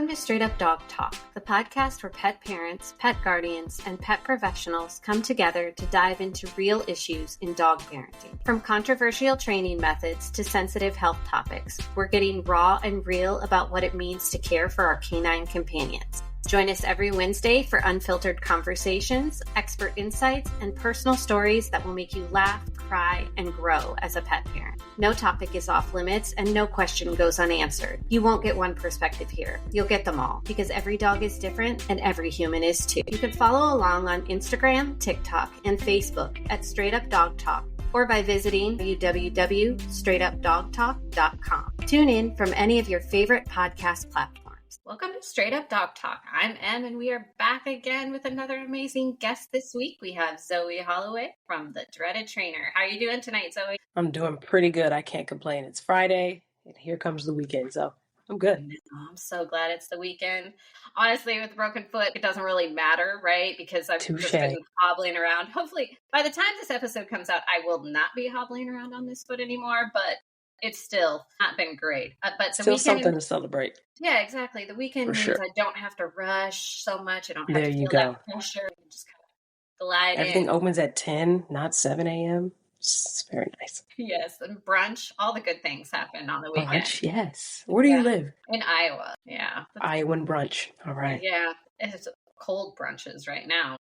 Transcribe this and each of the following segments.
Welcome to Straight Up Dog Talk, the podcast where pet parents, pet guardians, and pet professionals come together to dive into real issues in dog parenting. From controversial training methods to sensitive health topics, we're getting raw and real about what it means to care for our canine companions. Join us every Wednesday for unfiltered conversations, expert insights, and personal stories that will make you laugh, cry, and grow as a pet parent. No topic is off limits and no question goes unanswered. You won't get one perspective here. You'll get them all because every dog is different and every human is too. You can follow along on Instagram, TikTok, and Facebook at Straight Up Dog Talk or by visiting www.straightupdogtalk.com. Tune in from any of your favorite podcast platforms. Welcome to Straight Up Dog Talk. I'm Em, and we are back again with another amazing guest this week. We have Zoe Holloway from The Dreaded Trainer. How are you doing tonight, Zoe? I'm doing pretty good. I can't complain. It's Friday, and here comes the weekend, so I'm good. I'm so glad it's the weekend. Honestly, with a broken foot, it doesn't really matter, right? Because I've just been hobbling around. Hopefully, by the time this episode comes out, I will not be hobbling around on this foot anymore, but it's still not been great. But the still weekend, something to celebrate. Yeah, exactly. The weekend means I don't have to rush so much. I don't have to feel that pressure. I can just kind of glide Everything in. opens at 10, not 7 a.m. It's very nice. Yes, and brunch. All the good things happen on the weekend. Brunch, yes. Where do you live? In Iowa, yeah. Iowan brunch. All right. Yeah, it's cold brunches right now.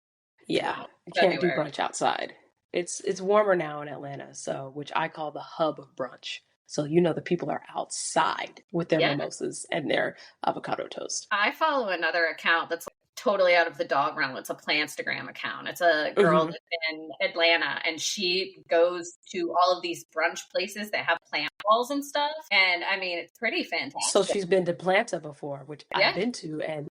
Yeah, you can't do brunch outside. It's warmer now in Atlanta, so which I call the hub of brunch. So, the people are outside with their mimosas and their avocado toast. I follow another account that's totally out of the dog realm. It's a Plantstagram account. It's a girl that's in Atlanta, and she goes to all of these brunch places that have plant walls and stuff. And I mean, it's pretty fantastic. So she's been to Planta before, which I've been to, and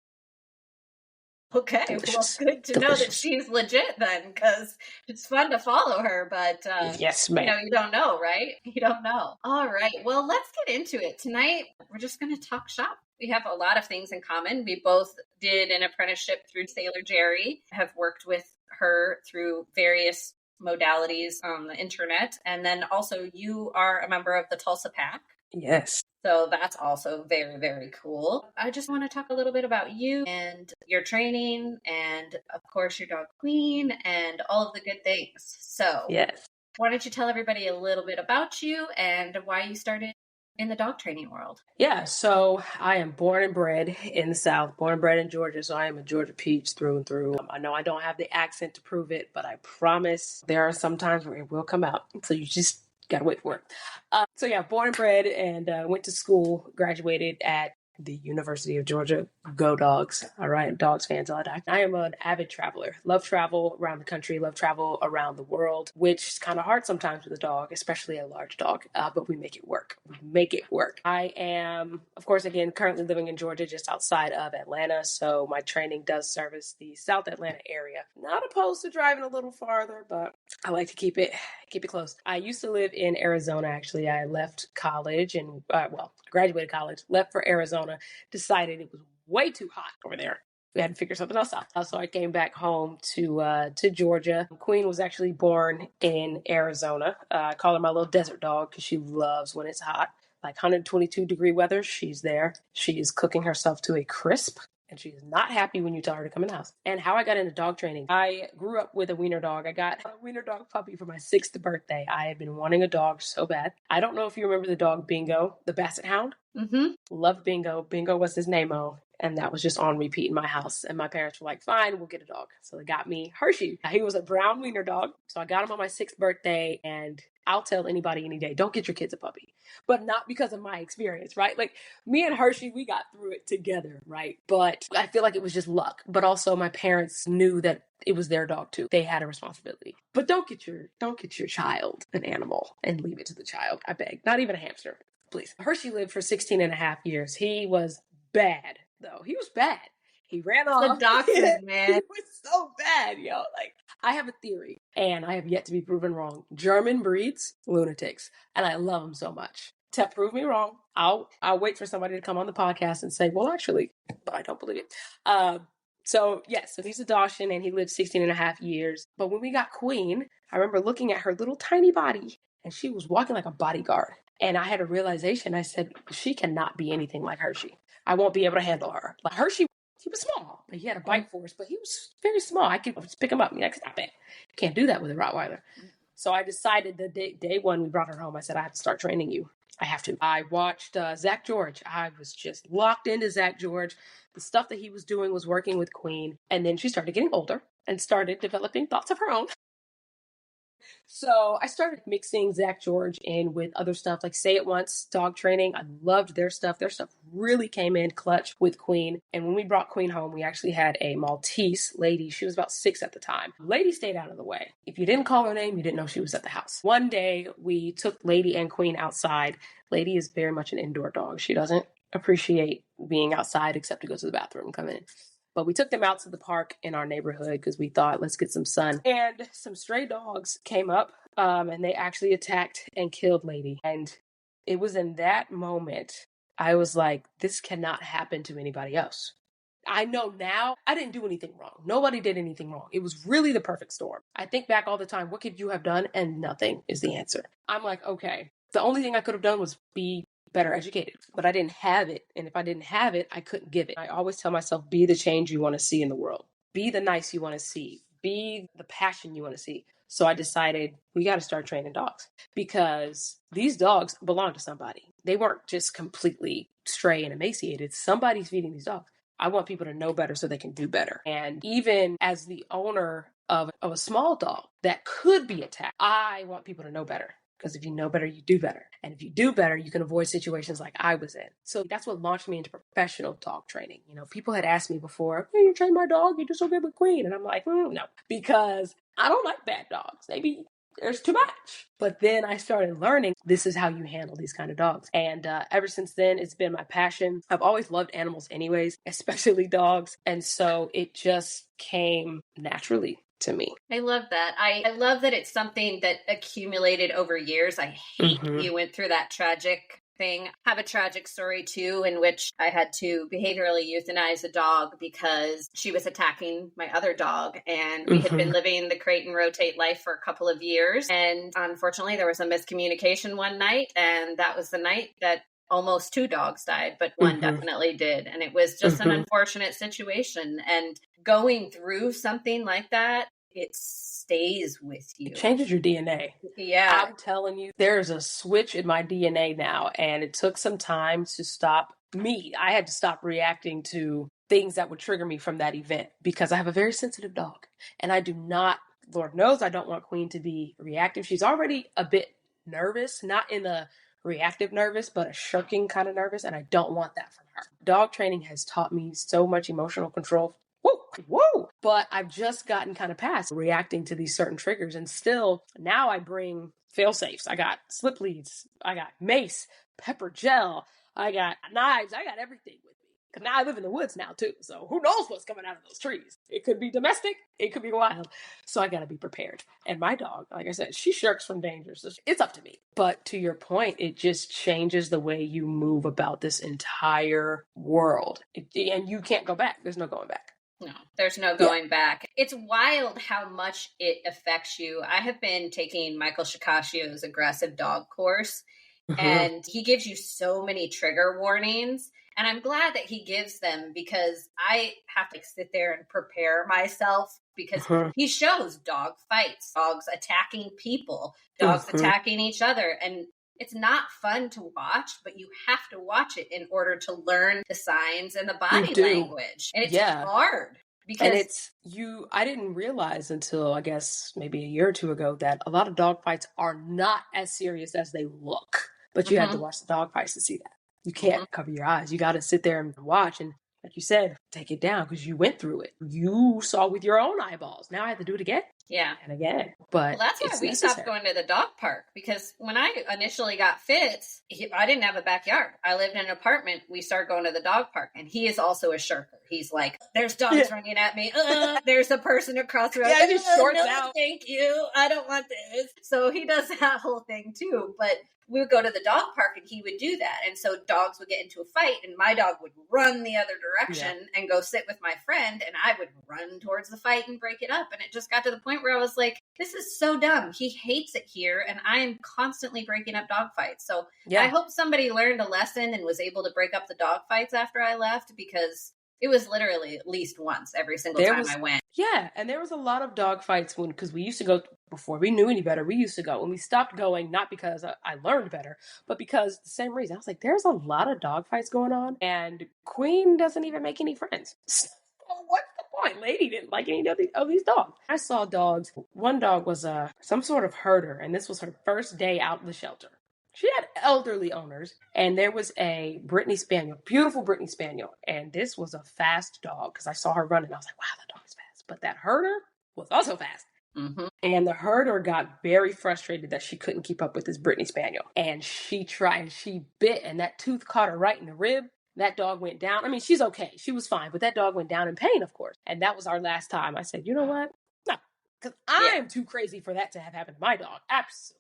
okay, delicious. Well, good to know that she's legit then, because it's fun to follow her, but yes, ma'am. You don't know, right? You don't know. All right, well, let's get into it. Tonight, we're just going to talk shop. We have a lot of things in common. We both did an apprenticeship through Sailor Jerry, have worked with her through various modalities on the internet, and then also you are a member of the Tulsa Pack. Yes. So that's also very, very cool. I just want to talk a little bit about you and your training and, of course, your dog Queen and all of the good things. So yes. Why don't you tell everybody a little bit about you and why you started in the dog training world? Yeah, so I am born and bred in the South, born and bred in Georgia, so I am a Georgia peach through and through. I know I don't have the accent to prove it, but I promise there are some times where it will come out. So you just gotta wait for it. Born and bred, and went to school, graduated at the University of Georgia. Go Dogs. All right, Dogs fans all die. I am an avid traveler. Love travel around the country, love travel around the world, which is kind of hard sometimes with a dog, especially a large dog, but we make it work. I am, of course, again, currently living in Georgia, just outside of Atlanta, so my training does service the South Atlanta area. Not opposed to driving a little farther, but I like to keep it close. I used to live in Arizona, actually. I left college and, graduated college, left for Arizona, decided it was way too hot over there. We had to figure something else out. So I came back home to Georgia. Queen was actually born in Arizona. I call her my little desert dog because she loves when it's hot. Like 122 degree weather, she's there. She is cooking herself to a crisp. And she is not happy when you tell her to come in the house. And how I got into dog training. I grew up with a wiener dog. I got a wiener dog puppy for my 6th birthday. I had been wanting a dog so bad. I don't know if you remember the dog Bingo, the Basset Hound. Mm-hmm. Loved Bingo. Bingo was his name-o. And that was just on repeat in my house. And my parents were like, fine, we'll get a dog. So they got me Hershey. He was a brown wiener dog. So I got him on my 6th birthday. And I'll tell anybody any day, don't get your kids a puppy. But not because of my experience, right? Like me and Hershey, we got through it together, right? But I feel like it was just luck. But also my parents knew that it was their dog too. They had a responsibility. But don't get your child an animal and leave it to the child. I beg. Not even a hamster, please. Hershey lived for 16 and a half years. He was bad, though. He was bad. He ran off. The dachshund, man. He was so bad, yo. Like, I have a theory, and I have yet to be proven wrong. German breeds, lunatics, and I love them so much. To prove me wrong, I'll wait for somebody to come on the podcast and say, well, actually, but I don't believe it. So he's a Dachshund, and he lived 16 and a half years. But when we got Queen, I remember looking at her little tiny body, and she was walking like a bodyguard. And I had a realization. I said, she cannot be anything like Hershey. I won't be able to handle her. Like Hershey, he was small, but he had a bite force, but he was very small. I could just pick him up and be like, stop it. Can't do that with a Rottweiler. So I decided the day one we brought her home, I said, I have to start training you. I have to. I watched Zach George. I was just locked into Zach George. The stuff that he was doing was working with Queen. And then she started getting older and started developing thoughts of her own. So I started mixing Zach George in with other stuff like Say It Once, dog training. I loved their stuff. Their stuff really came in clutch with Queen. And when we brought Queen home, we actually had a Maltese lady. She was about 6 at the time. Lady stayed out of the way. If you didn't call her name, you didn't know she was at the house. One day we took Lady and Queen outside. Lady is very much an indoor dog. She doesn't appreciate being outside except to go to the bathroom and come in. But we took them out to the park in our neighborhood because we thought, let's get some sun. And some stray dogs came up and they actually attacked and killed Lady. And it was in that moment, I was like, this cannot happen to anybody else. I know now I didn't do anything wrong. Nobody did anything wrong. It was really the perfect storm. I think back all the time, what could you have done? And nothing is the answer. I'm like, okay, the only thing I could have done was be better educated, but I didn't have it. And if I didn't have it, I couldn't give it. I always tell myself, be the change you want to see in the world. Be the nice you want to see. Be the passion you want to see. So I decided we got to start training dogs because these dogs belong to somebody. They weren't just completely stray and emaciated. Somebody's feeding these dogs. I want people to know better so they can do better. And even as the owner of a small dog that could be attacked, I want people to know better. Because if you know better, you do better. And if you do better, you can avoid situations like I was in. So that's what launched me into professional dog training. You know, people had asked me before, hey, you train my dog, you do so good with Queen. And I'm like, no, because I don't like bad dogs. Maybe there's too much. But then I started learning this is how you handle these kind of dogs. And ever since then, it's been my passion. I've always loved animals anyways, especially dogs. And so it just came naturally to me. I love that. I love that it's something that accumulated over years. I hate that you went through that tragic thing. I have a tragic story too, in which I had to behaviorally euthanize a dog because she was attacking my other dog. And we had been living the crate and rotate life for a couple of years. And unfortunately, there was a miscommunication one night. And that was the night that almost 2 dogs died, but one definitely did. And it was just an unfortunate situation. And going through something like that, it stays with you. It changes your DNA. Yeah. I'm telling you, there's a switch in my DNA now, and it took some time to stop me. I had to stop reacting to things that would trigger me from that event because I have a very sensitive dog. And I do not, Lord knows, I don't want Queen to be reactive. She's already a bit nervous, not in a reactive nervous, but a shirking kind of nervous. And I don't want that from her. Dog training has taught me so much emotional control. Whoa. But I've just gotten kind of past reacting to these certain triggers. And still, now I bring fail safes. I got slip leads. I got mace, pepper gel. I got knives. I got everything with me. Because now I live in the woods now too. So who knows what's coming out of those trees? It could be domestic. It could be wild. So I got to be prepared. And my dog, like I said, she shirks from danger. So it's up to me. But to your point, it just changes the way you move about this entire world. And you can't go back. There's no going back. No, there's no going back. It's wild how much it affects you. I have been taking Michael Shikashio's aggressive dog course, and he gives you so many trigger warnings. And I'm glad that he gives them because I have to sit there and prepare myself because he shows dog fights, dogs attacking people, dogs attacking each other. And it's not fun to watch, but you have to watch it in order to learn the signs and the body language. And it's hard because I didn't realize until I guess maybe a year or two ago that a lot of dog fights are not as serious as they look, but you have to watch the dog fights to see that. You can't cover your eyes. You got to sit there and watch. And like you said, take it down because you went through it. You saw with your own eyeballs. Now I have to do it again. Yeah. And again. But that's why we stopped going to the dog park because when I initially got Fitz, I didn't have a backyard. I lived in an apartment. We started going to the dog park and he is also a shirker. He's like, there's dogs running at me. There's a person across the road. Yeah, he shorts out. Thank you. I don't want this. So he does that whole thing too. But we would go to the dog park and he would do that. And so dogs would get into a fight and my dog would run the other direction and go sit with my friend and I would run towards the fight and break it up. And it just got to the point point where I was like, this is so dumb. He hates it here, and I'm constantly breaking up dog fights. So I hope somebody learned a lesson and was able to break up the dog fights after I left, because it was literally at least once every single time I went. Yeah, and there was a lot of dog fights because we used to go before we knew any better. We used to go, and we stopped going, not because I learned better, but because the same reason. I was like, there's a lot of dog fights going on, and Queen doesn't even make any friends. So what's the point? Lady didn't like any of these dogs. I saw dogs. One dog was some sort of herder, and this was her first day out of the shelter. She had elderly owners, and there was a Brittany Spaniel, beautiful Brittany Spaniel, and this was a fast dog because I saw her running. I was like, wow, that dog is fast. But that herder was also fast. Mm-hmm. And the herder got very frustrated that she couldn't keep up with this Brittany Spaniel. And she bit, and that tooth caught her right in the rib. That dog went down. I mean, she's okay. She was fine, but that dog went down in pain, of course. And that was our last time. I said, you know what? No, because I'm too crazy for that to have happened to my dog. Absolutely.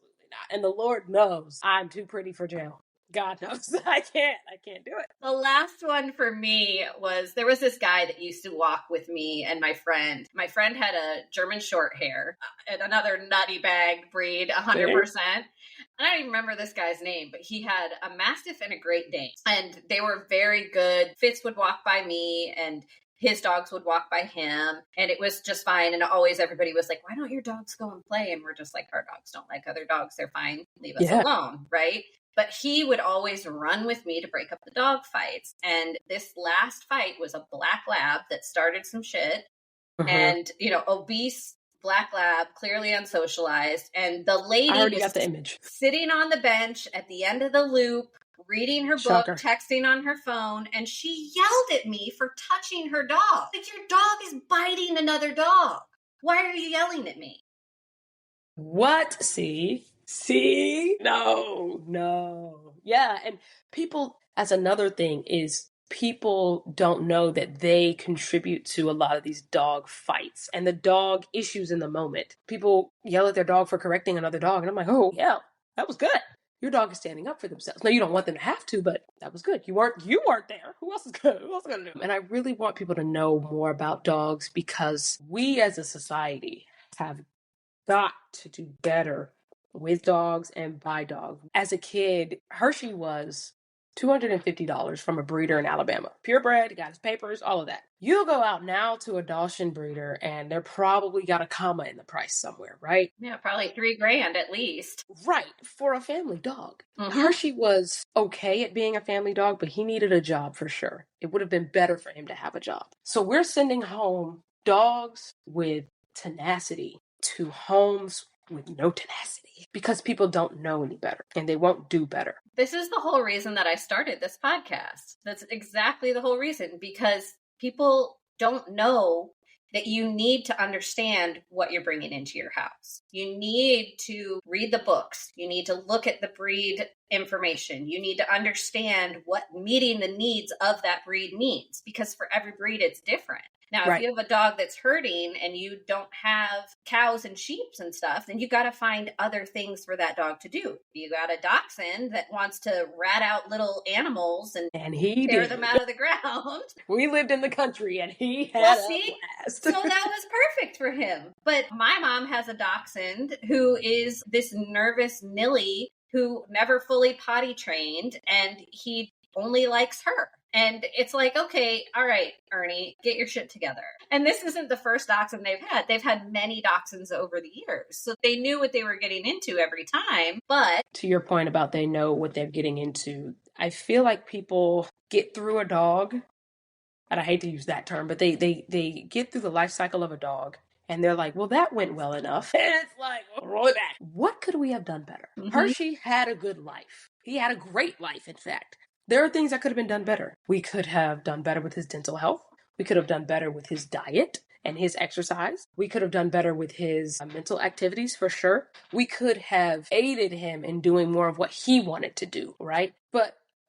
And the Lord knows I'm too pretty for jail. God knows I can't do it. The last one for me was, there was this guy that used to walk with me and my friend. My friend had a German short hair and another nutty bag breed, 100%. And I don't even remember this guy's name, but he had a Mastiff and a Great Dane. And they were very good. Fitz would walk by me, and his dogs would walk by him, and it was just fine. And always everybody was like, why don't your dogs go and play? And we're just like, our dogs don't like other dogs. They're fine. Leave us alone. Right. But he would always run with me to break up the dog fights. And this last fight was a black lab that started some shit. Mm-hmm. And, obese black lab, clearly unsocialized. And the lady I already got the image. Sitting on the bench at the end of the loop, reading her book, texting on her phone, and she yelled at me for touching her dog. Like, your dog is biting another dog. Why are you yelling at me? What? See? No. Yeah, and people, as another thing, is people don't know that they contribute to a lot of these dog fights and the dog issues in the moment. People yell at their dog for correcting another dog, and I'm like, oh, yeah, that was good. Your dog is standing up for themselves. Now, you don't want them to have to, but that was good. You weren't there. Who else is going to do it? And I really want people to know more about dogs, because we as a society have got to do better with dogs and by dogs. As a kid, Hershey was $250 from a breeder in Alabama. Purebred, got his papers, all of that. You'll go out now to a Dachshund breeder, and they're probably got a comma in the price somewhere, right? Yeah, probably $3,000 at least. Right, for a family dog. Mm-hmm. Hershey was okay at being a family dog, but he needed a job for sure. It would have been better for him to have a job. So we're sending home dogs with tenacity to homes with no tenacity, because people don't know any better and they won't do better. This is the whole reason that I started this podcast. That's exactly the whole reason, because people don't know that you need to understand what you're bringing into your house. You need to read the books. You need to look at the breed information. You need to understand what meeting the needs of that breed means, because for every breed it's different. Now, if you have a dog that's herding and you don't have cows and sheep and stuff, then you got to find other things for that dog to do. You got a dachshund that wants to rat out little animals and tear them out of the ground. We lived in the country, and he had a blast. So that was perfect for him. But my mom has a dachshund who is this nervous Nilly who never fully potty trained, and he only likes her. And it's like, okay, all right, Ernie, get your shit together. And this isn't the first dachshund they've had. They've had many dachshunds over the years. So they knew what they were getting into every time. But to your point about they know what they're getting into, I feel like people get through a dog, and I hate to use that term, but they get through the life cycle of a dog, and they're like, well, that went well enough. And it's like, well, roll it back. What could we have done better? Mm-hmm. Hershey had a good life. He had a great life, in fact. There are things that could have been done better. We could have done better with his dental health. We could have done better with his diet and his exercise. We could have done better with his mental activities, for sure. We could have aided him in doing more of what he wanted to do, right?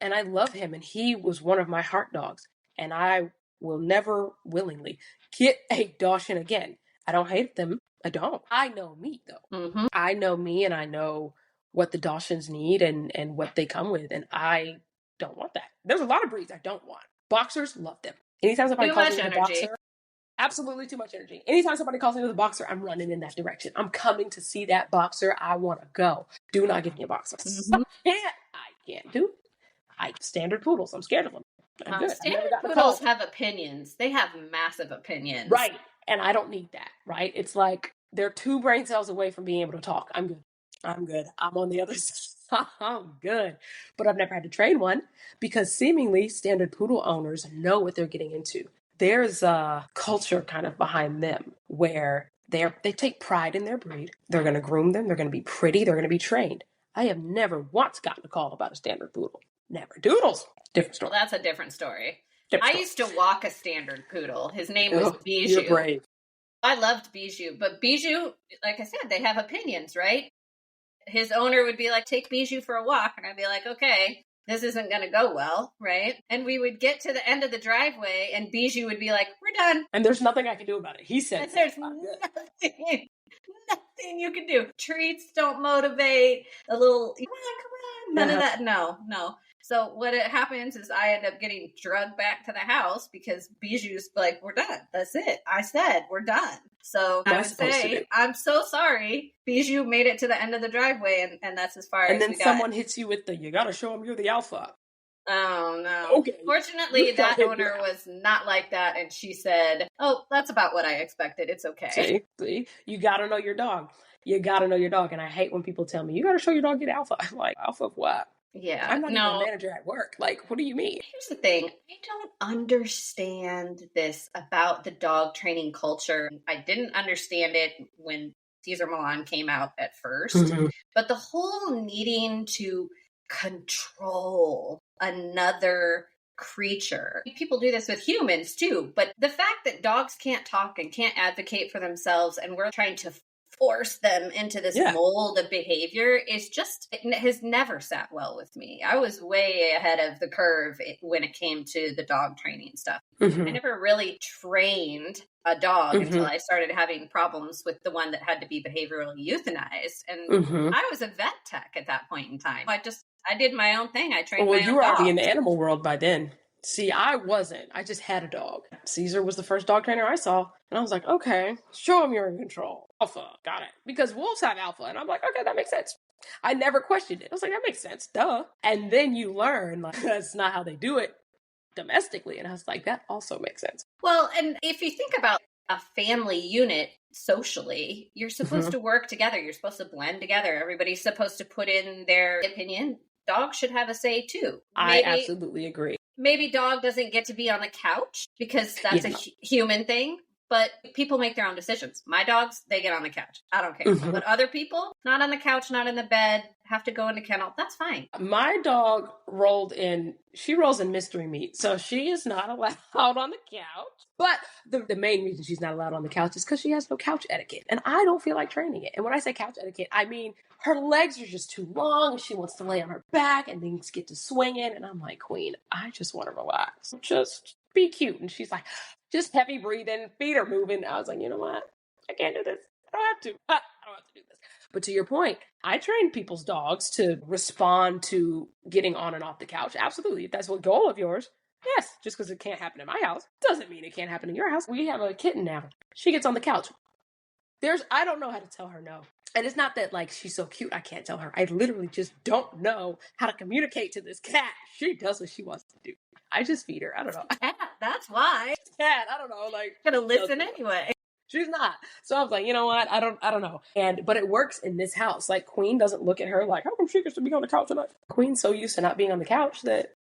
And I love him, and he was one of my heart dogs, and I will never willingly get a Dachshund again. I don't hate them. I don't. I know me, though. Mm-hmm. I know me, and I know what the Dachshunds need and what they come with, and I don't want that. There's a lot of breeds I don't want. Boxers, love them. Anytime somebody calls me a boxer, Absolutely too much energy. Anytime somebody calls me with a boxer, I'm running in that direction. I'm coming to see that boxer. I want to go. Do not give me a boxer. Mm-hmm. I can't do. I standard poodles. I'm scared of them. I'm good. Standard poodles have opinions. They have massive opinions. Right. And I don't need that. Right. It's like they're 2 brain cells away from being able to talk. I'm good. I'm on the other side. I'm good. But I've never had to train one because seemingly standard poodle owners know what they're getting into. There's a culture kind of behind them where they take pride in their breed. They're going to groom them. They're going to be pretty. They're going to be trained. I have never once gotten a call about a standard poodle. Never. Doodles. Different story. Well, that's a different story. I used to walk a standard poodle. His name was Bijou. You're brave. I loved Bijou. But Bijou, like I said, they have opinions, right? His owner would be like, take Bijou for a walk. And I'd be like, okay, this isn't going to go well, right? And we would get to the end of the driveway and Bijou would be like, we're done. And there's nothing I can do about it. He said there's nothing you can do. Treats don't motivate. A little, come on. None of that. No. So what happens is I end up getting drugged back to the house because Bijou's like, we're done. That's it. I said, we're done. So I would say, I'm so sorry. Bijou made it to the end of the driveway and that's as far as we got. And then someone hits you with you got to show them you're the alpha. Oh, no. Okay. Fortunately, that owner was not like that. And she said, oh, that's about what I expected. It's okay. See? You got to know your dog. You got to know your dog. And I hate when people tell me, you got to show your dog get alpha. I'm like, alpha of what? Yeah. I'm not even a manager at work. Like, what do you mean? Here's the thing. I don't understand this about the dog training culture. I didn't understand it when Cesar Millan came out at first. Mm-hmm. But the whole needing to control another creature. People do this with humans too. But the fact that dogs can't talk and can't advocate for themselves and we're trying to force them into this mold of behavior is just, it has never sat well with me. I was way ahead of the curve when it came to the dog training stuff. Mm-hmm. I never really trained a dog until I started having problems with the one that had to be behaviorally euthanized. And I was a vet tech at that point in time. I did my own thing. I trained my own you were dogs. already in the animal world by then. See, I wasn't. I just had a dog. Caesar was the first dog trainer I saw. And I was like, okay, show him you're in control. Alpha, got it. Because wolves have alpha. And I'm like, okay, that makes sense. I never questioned it. I was like, that makes sense. Duh. And then you learn, like, that's not how they do it domestically. And I was like, that also makes sense. Well, and if you think about a family unit socially, you're supposed to work together. You're supposed to blend together. Everybody's supposed to put in their opinion. Dogs should have a say too. I absolutely agree. Maybe dog doesn't get to be on the couch because that's a human thing, but people make their own decisions. My dogs, they get on the couch. I don't care. But other people, not on the couch, not in the bed, have to go in the kennel. That's fine. My dog rolls in mystery meat, so she is not allowed on the couch. But the main reason she's not allowed on the couch is because she has no couch etiquette. And I don't feel like training it. And when I say couch etiquette, I mean her legs are just too long. She wants to lay on her back and things get to swinging. And I'm like, Queen, I just want to relax. Just be cute. And she's like, just heavy breathing, feet are moving. I was like, you know what? I can't do this. I don't have to. I don't have to do this. But to your point, I train people's dogs to respond to getting on and off the couch. Absolutely. If that's a goal of yours. Yes, just because it can't happen in my house doesn't mean it can't happen in your house. We have a kitten now. She gets on the couch. I don't know how to tell her no. And it's not that like she's so cute, I can't tell her. I literally just don't know how to communicate to this cat. She does what she wants to do. I just feed her. I don't know. Cat, that's why. Cat, I don't know. Like gonna listen anyway. She's not. So I was like, you know what? I don't know. But it works in this house. Like Queen doesn't look at her like, how come she gets to be on the couch tonight? Queen's so used to not being on the couch that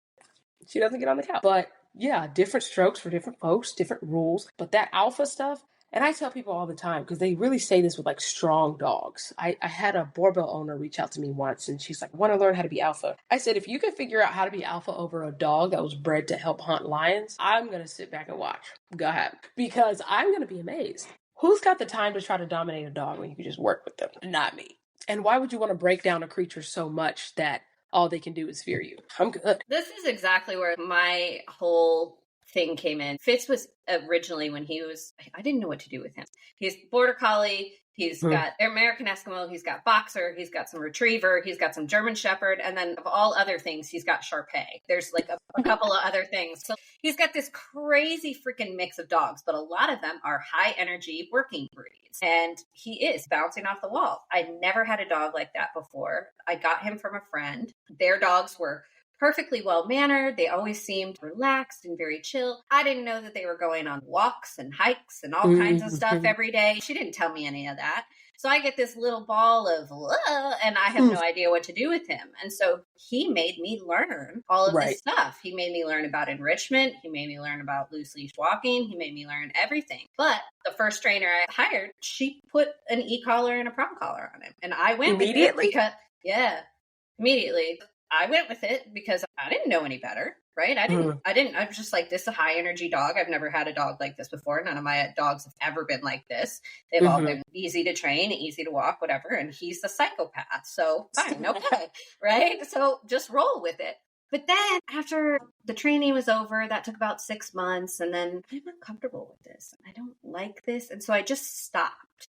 she doesn't get on the couch. But yeah, different strokes for different folks, different rules. But that alpha stuff, and I tell people all the time, because they really say this with like strong dogs. I had a Borbell owner reach out to me once and she's like, I want to learn how to be alpha. I said, if you can figure out how to be alpha over a dog that was bred to help hunt lions, I'm going to sit back and watch. Go ahead. Because I'm going to be amazed. Who's got the time to try to dominate a dog when you can just work with them? Not me. And why would you want to break down a creature so much that all they can do is fear you? I'm good. This is exactly where my whole thing came in. Fitz was originally I didn't know what to do with him. He's border collie. He's got American Eskimo. He's got boxer. He's got some retriever. He's got some German shepherd. And then of all other things, he's got Shar-Pei. There's like a couple of other things. So he's got this crazy freaking mix of dogs, but a lot of them are high energy working breeds. And he is bouncing off the wall. I never had a dog like that before. I got him from a friend. Their dogs were perfectly well-mannered. They always seemed relaxed and very chill. I didn't know that they were going on walks and hikes and all kinds of stuff every day. She didn't tell me any of that. So I get this little ball of, and I have no idea what to do with him. And so he made me learn all of this stuff. He made me learn about enrichment. He made me learn about loose leash walking. He made me learn everything. But the first trainer I hired, she put an e-collar and a prong collar on him. And I went immediately because, immediately. I went with it because I didn't know any better, right? I was just like, this is a high energy dog. I've never had a dog like this before. None of my dogs have ever been like this. They've all been easy to train, easy to walk, whatever. And he's the psychopath. So fine, okay, right? So just roll with it. But then after the training was over, that took about 6 months. And then I'm uncomfortable with this. I don't like this. And so I just stopped.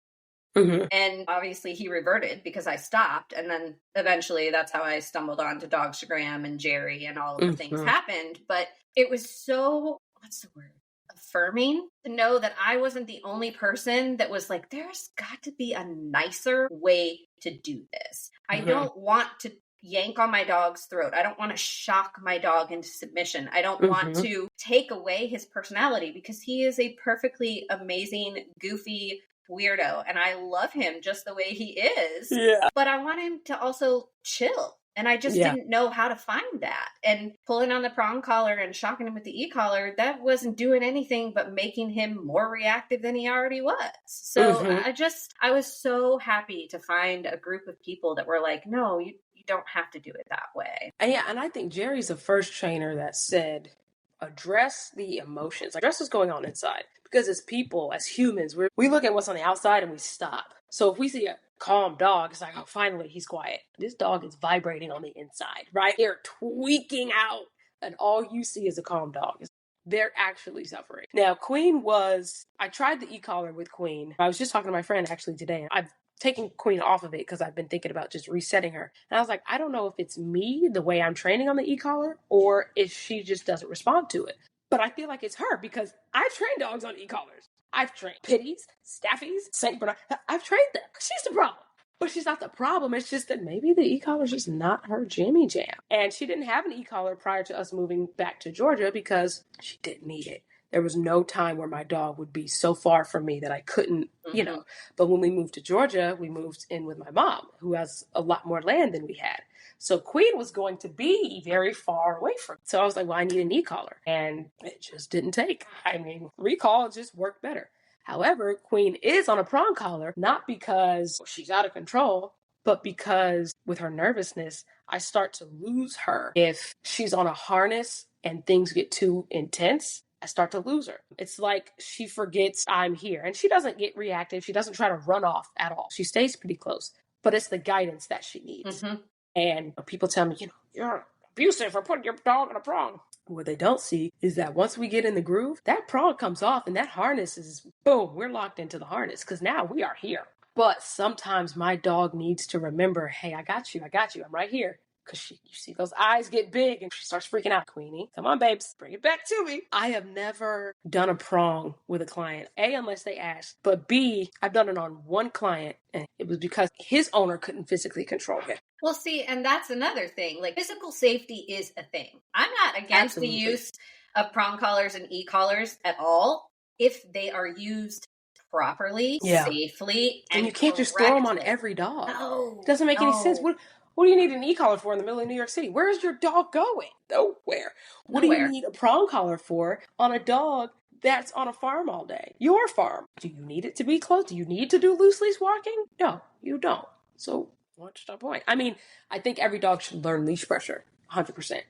And obviously he reverted because I stopped. And then eventually that's how I stumbled onto Dogstagram and Jerry and all of the things happened. But it was so, what's the word? Affirming to know that I wasn't the only person that was like, there's got to be a nicer way to do this. I don't want to yank on my dog's throat. I don't want to shock my dog into submission. I don't want to take away his personality because he is a perfectly amazing, goofy weirdo, and I love him just the way he is. But I want him to also chill, and I just didn't know how to find that. And pulling on the prong collar and shocking him with the e-collar, that wasn't doing anything but making him more reactive than he already was. So I was so happy to find a group of people that were like, no, you don't have to do it that way. And I think Jerry's the first trainer that said, address the emotions, address what's going on inside. Because as people, as humans, we look at what's on the outside and we stop. So if we see a calm dog, it's like, oh, finally, he's quiet. This dog is vibrating on the inside, right? They're tweaking out, and all you see is a calm dog. They're actually suffering. Now, I tried the e-collar with Queen. I was just talking to my friend actually today. I've taken Queen off of it because I've been thinking about just resetting her. And I was like, I don't know if it's me, the way I'm training on the e-collar, or if she just doesn't respond to it. But I feel like it's her because I've trained dogs on e-collars. I've trained pitties, staffies, St. Bernard. I've trained them. She's the problem. But she's not the problem. It's just that maybe the e-collar is just not her jimmy jam. And she didn't have an e-collar prior to us moving back to Georgia because she didn't need it. There was no time where my dog would be so far from me that I couldn't, But when we moved to Georgia, we moved in with my mom, who has a lot more land than we had. So Queen was going to be very far away from me. So I was like, well, I need an e-collar. And it just didn't take. I mean, recall just worked better. However, Queen is on a prong collar, not because she's out of control, but because with her nervousness, I start to lose her. If she's on a harness and things get too intense, I start to lose her. It's like she forgets I'm here. And she doesn't get reactive. She doesn't try to run off at all. She stays pretty close. But it's the guidance that she needs. And people tell me, you're abusive for putting your dog on a prong. What they don't see is that once we get in the groove, that prong comes off and that harness is, boom, we're locked into the harness because now we are here. But sometimes my dog needs to remember, hey, I got you, I'm right here. Because you see those eyes get big and she starts freaking out. Queenie, come on, babes, bring it back to me. I have never done a prong with a client, A, unless they ask, but B, I've done it on one client and it was because his owner couldn't physically control him. Well, see, and that's another thing. Like, physical safety is a thing. I'm not against the use of prong collars and e-collars at all if they are used properly, safely, and you can't just throw them on every dog. No, it doesn't make any sense. What do you need an e-collar for in the middle of New York City? Where is your dog going? Nowhere. What do you need a prong collar for on a dog that's on a farm all day? Your farm. Do you need it to be close? Do you need to do loose leash walking? No, you don't. So what's the point? I mean, I think every dog should learn leash pressure, 100%.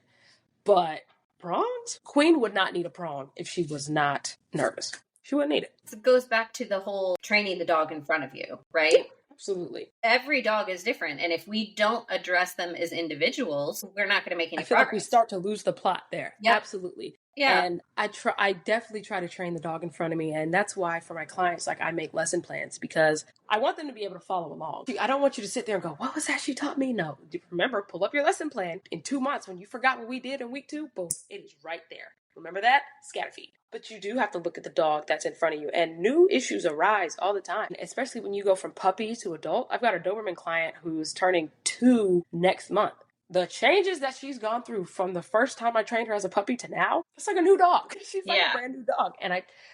But prongs? Queen would not need a prong if she was not nervous. She wouldn't need it. It goes back to the whole training the dog in front of you, right? Yeah. Absolutely. Every dog is different. And if we don't address them as individuals, we're not going to make any progress. I feel like we start to lose the plot there. Yep. Absolutely. Yeah. And I definitely try to train the dog in front of me. And that's why for my clients, like I make lesson plans because I want them to be able to follow along. I don't want you to sit there and go, what was that she taught me? No, remember, pull up your lesson plan in 2 months. When you forgot what we did in week 2, boom, it is right there. Remember that? Scatter feed. But you do have to look at the dog that's in front of you. And new issues arise all the time, especially when you go from puppy to adult. I've got a Doberman client who's turning 2 next month. The changes that she's gone through from the first time I trained her as a puppy to now, it's like a new dog. She's like a brand new dog. And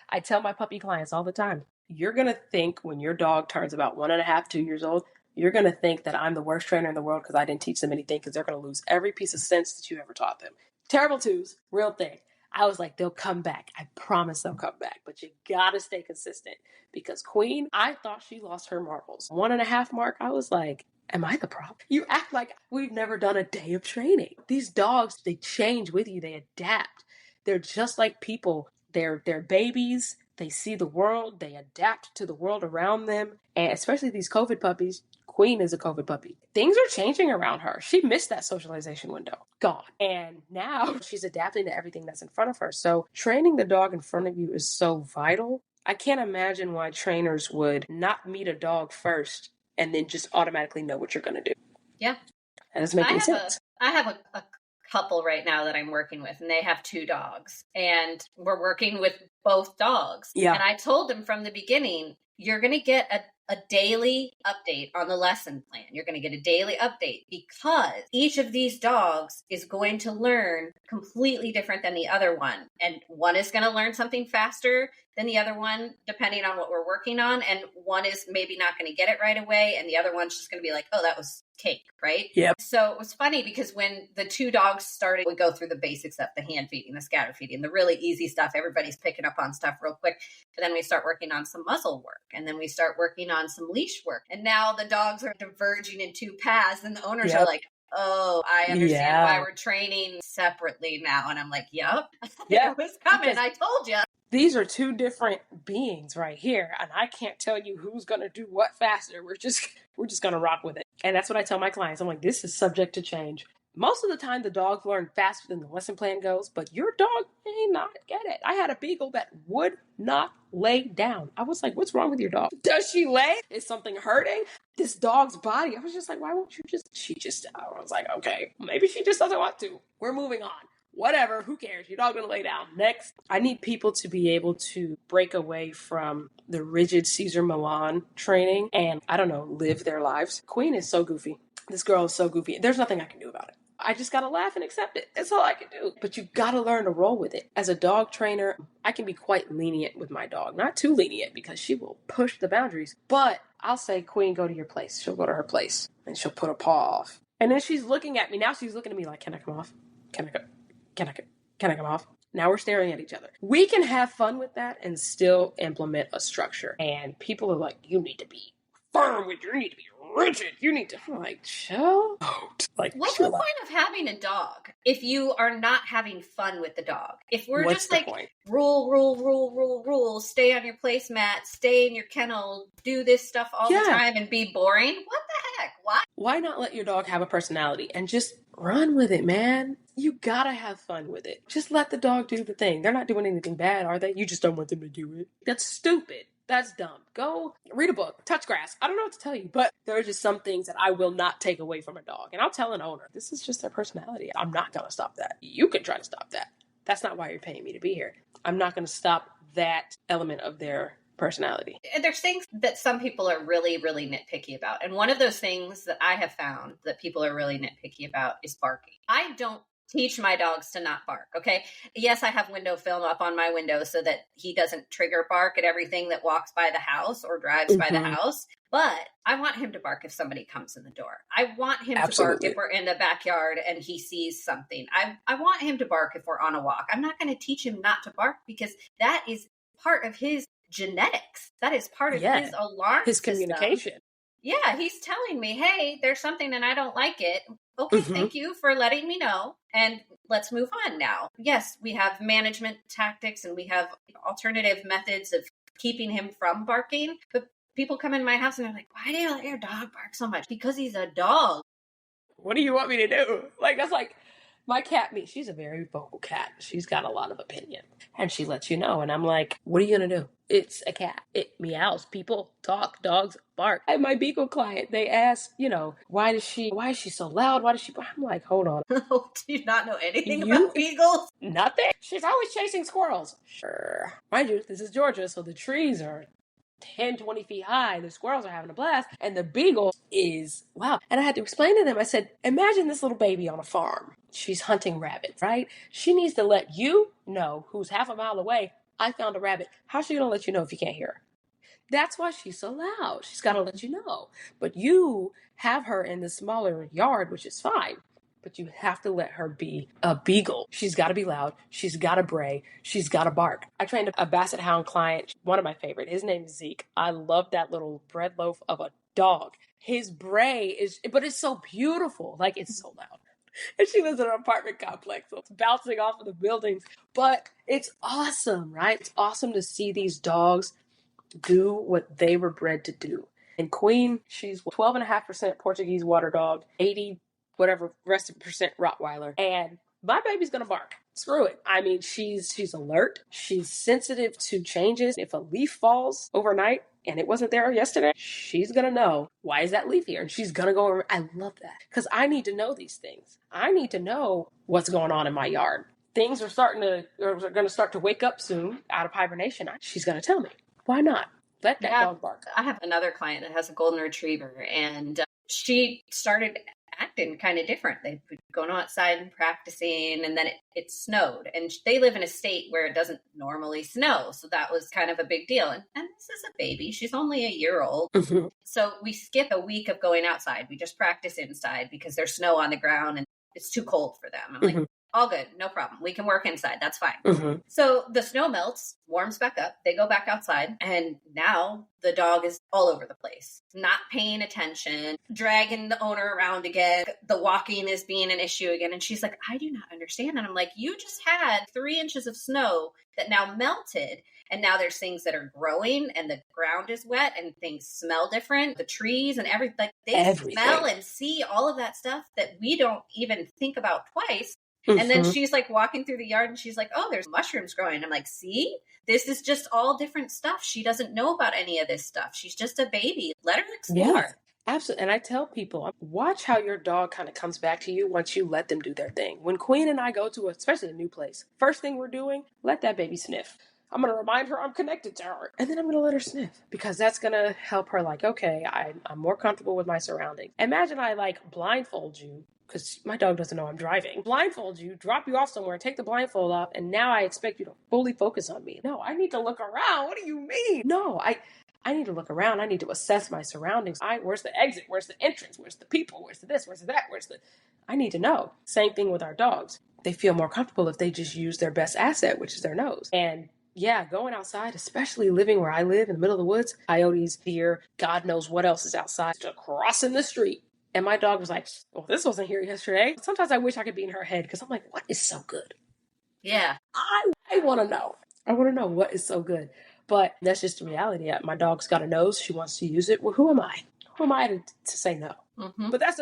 I tell my puppy clients all the time, you're going to think when your dog turns about 1.5, 2 years old, you're going to think that I'm the worst trainer in the world because I didn't teach them anything because they're going to lose every piece of sense that you ever taught them. Terrible twos, real thing. I was like, they'll come back. I promise they'll come back. But you got to stay consistent because Queen, I thought she lost her marbles. 1.5 mark, I was like, am I the problem? You act like we've never done a day of training. These dogs, they change with you. They adapt. They're just like people. They're babies. They see the world. They adapt to the world around them. And especially these COVID puppies. Queen is a COVID puppy. Things are changing around her. She missed that socialization window. Gone. And now she's adapting to everything that's in front of her. So training the dog in front of you is so vital. I can't imagine why trainers would not meet a dog first and then just automatically know what you're going to do. Yeah. That doesn't make any sense. I have a couple right now that I'm working with, and they have 2 dogs. And we're working with both dogs. Yeah. And I told them from the beginning, you're going to get a daily update on the lesson plan. You're going to get a daily update because each of these dogs is going to learn completely different than the other one. And one is going to learn something faster than the other one, depending on what we're working on. And one is maybe not going to get it right away. And the other one's just going to be like, oh, that was cake, right? Yep. So it was funny because when the 2 dogs started, we go through the basic stuff, the hand feeding, the scatter feeding, the really easy stuff. Everybody's picking up on stuff real quick. But then we start working on some muzzle work, and then we start working on some leash work. And now the dogs are diverging in 2 paths, and the owners are like, oh, I understand why we're training separately now. And I'm like, yep, it was coming. I told you. These are 2 different beings right here, and I can't tell you who's going to do what faster. We're just going to rock with it. And that's what I tell my clients. I'm like, this is subject to change. Most of the time, the dogs learn faster than the lesson plan goes, but your dog may not get it. I had a beagle that would not lay down. I was like, what's wrong with your dog? Does she lay? Is something hurting? This dog's body. I was just like, why won't you I was like, okay, maybe she just doesn't want to. We're moving on. Whatever, who cares? Your dog's gonna lay down. Next, I need people to be able to break away from the rigid Caesar Milan training and, I don't know, live their lives. Queen is so goofy. This girl is so goofy. There's nothing I can do about it. I just gotta laugh and accept it. That's all I can do. But you gotta learn to roll with it. As a dog trainer, I can be quite lenient with my dog. Not too lenient because she will push the boundaries. But I'll say, Queen, go to your place. She'll go to her place and she'll put a paw off. And then she's looking at me. Now she's looking at me like, can I come off? Can I go? Can I come off? Now we're staring at each other. We can have fun with that and still implement a structure. And people are like, you need to be firm with you need to be rigid. You need to, I'm like, chill out. Like, what's the point of having a dog if you are not having fun with the dog? If we're just like, rule, stay on your placemat, stay in your kennel, do this stuff all the time and be boring, what the heck? Why not let your dog have a personality and just run with it, man? You gotta have fun with it. Just let the dog do the thing. They're not doing anything bad, are they? You just don't want them to do it. That's stupid. That's dumb. Go read a book, touch grass. I don't know what to tell you, but there are just some things that I will not take away from a dog. And I'll tell an owner, this is just their personality. I'm not going to stop that. You can try to stop that. That's not why you're paying me to be here. I'm not going to stop that element of their personality. And there's things that some people are really, really nitpicky about. And one of those things that I have found that people are really nitpicky about is barking. I don't teach my dogs to not bark, okay? Yes, I have window film up on my window so that he doesn't trigger bark at everything that walks by the house or drives by the house, but I want him to bark if somebody comes in the door. I want him to bark if we're in the backyard and he sees something. I want him to bark if we're on a walk. I'm not going to teach him not to bark because that is part of his genetics. That is part of his alarm his system. Communication. Yeah, he's telling me, hey, there's something and I don't like it. Okay, thank you for letting me know. And let's move on now. Yes, we have management tactics and we have alternative methods of keeping him from barking. But people come in my house and they're like, why do you let your dog bark so much? Because he's a dog. What do you want me to do? Like, that's like, My cat, she's a very vocal cat. She's got a lot of opinion. And she lets you know. And I'm like, what are you going to do? It's a cat. It meows. People talk. Dogs bark. I had my beagle client. They asked, why is she so loud? Why does she bark? I'm like, hold on. Do you not know anything about beagles? Nothing. She's always chasing squirrels. Sure. Mind you, this is Georgia, so the trees are 10, 20 feet high. The squirrels are having a blast, and the beagle is loud. And I had to explain to them, I said, imagine this little baby on a farm. She's hunting rabbits, right? She needs to let you know, who's half a mile away, I found a rabbit. How's she going to let you know if you can't hear her? That's why she's so loud. She's got to let you know. But you have her in the smaller yard, which is fine. But you have to let her be a beagle. She's got to be loud. She's got to bray. She's got to bark. I trained a basset hound client, one of my favorite. His name is Zeke. I love that little bread loaf of a dog. His bray but it's so beautiful. Like, it's so loud. And she lives in an apartment complex, so it's bouncing off of the buildings. But it's awesome, right? It's awesome to see these dogs do what they were bred to do. And Queen, she's 12.5% Portuguese water dog, 80 whatever rest of percent Rottweiler, and my baby's gonna bark. Screw it. I mean, she's alert. She's sensitive to changes. If a leaf falls overnight and it wasn't there yesterday, she's gonna know, why is that leaf here? And she's gonna go over. I love that because I need to know these things. I need to know what's going on in my yard. Things are going to start to wake up soon out of hibernation. She's gonna tell me. Why not? Let that dog bark. I have another client that has a golden retriever, and she started acting kind of different. They've been going outside and practicing, and then it snowed. And they live in a state where it doesn't normally snow. So that was kind of a big deal. And this is a baby. She's only a year old. Mm-hmm. So we skip a week of going outside. We just practice inside because there's snow on the ground and it's too cold for them. I'm like, all good, no problem. We can work inside. That's fine. Mm-hmm. So the snow melts, warms back up. They go back outside. And now the dog is all over the place, not paying attention, dragging the owner around again. The walking is being an issue again. And she's like, I do not understand. And I'm like, you just had 3 inches of snow that now melted. And now there's things that are growing and the ground is wet and things smell different. The trees and everything, like they smell and see all of that stuff that we don't even think about twice. And then she's like walking through the yard and she's like, oh, there's mushrooms growing. I'm like, see, this is just all different stuff. She doesn't know about any of this stuff. She's just a baby. Let her explore. Yeah, absolutely. And I tell people, watch how your dog kind of comes back to you once you let them do their thing. When Queen and I go to especially a new place, first thing we're doing, let that baby sniff. I'm going to remind her I'm connected to her. And then I'm going to let her sniff because that's going to help her like, okay, I'm more comfortable with my surroundings. Imagine I like blindfold you because my dog doesn't know I'm driving. Blindfold you, drop you off somewhere, take the blindfold off, and now I expect you to fully focus on me. No, I need to look around. What do you mean? No, I need to look around. I need to assess my surroundings. Where's the exit? Where's the entrance? Where's the people? Where's the this? Where's the that? I need to know. Same thing with our dogs. They feel more comfortable if they just use their best asset, which is their nose. And yeah, going outside, especially living where I live in the middle of the woods, coyotes, deer, God knows what else is outside, just crossing the street. And my dog was like, well, this wasn't here yesterday. Sometimes I wish I could be in her head because I'm like, what is so good? Yeah. I want to know. I want to know what is so good. But that's just the reality. My dog's got a nose. She wants to use it. Well, who am I? Who am I to say no? Mm-hmm. But that's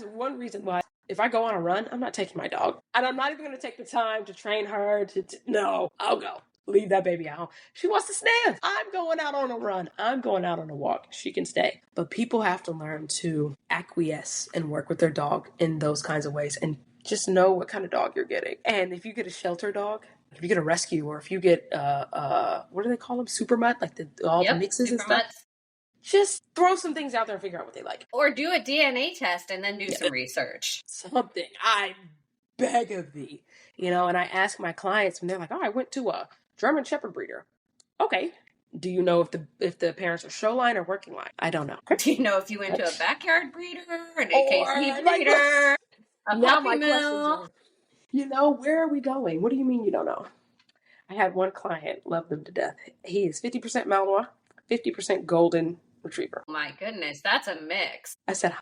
one reason why if I go on a run, I'm not taking my dog. And I'm not even going to take the time to train her no, I'll go. Leave that baby at home. She wants to sniff. I'm going out on a run. I'm going out on a walk. She can stay. But people have to learn to acquiesce and work with their dog in those kinds of ways and just know what kind of dog you're getting. And if you get a shelter dog, if you get a rescue, or if you get, what do they call them? Super mutt, like all the mixes and stuff. Mutts. Just throw some things out there and figure out what they like. Or do a DNA test and then do some research. Something. I beg of thee. And I ask my clients and they're like, oh, I went to a German Shepherd breeder. Okay. Do you know if the parents are show line or working line? I don't know. Do you know if you went to a backyard breeder, an AKC breeder, a puppy mill? Where are we going? What do you mean you don't know? I had one client, loved him to death. He is 50% Malinois, 50% Golden Retriever. My goodness, that's a mix. I said,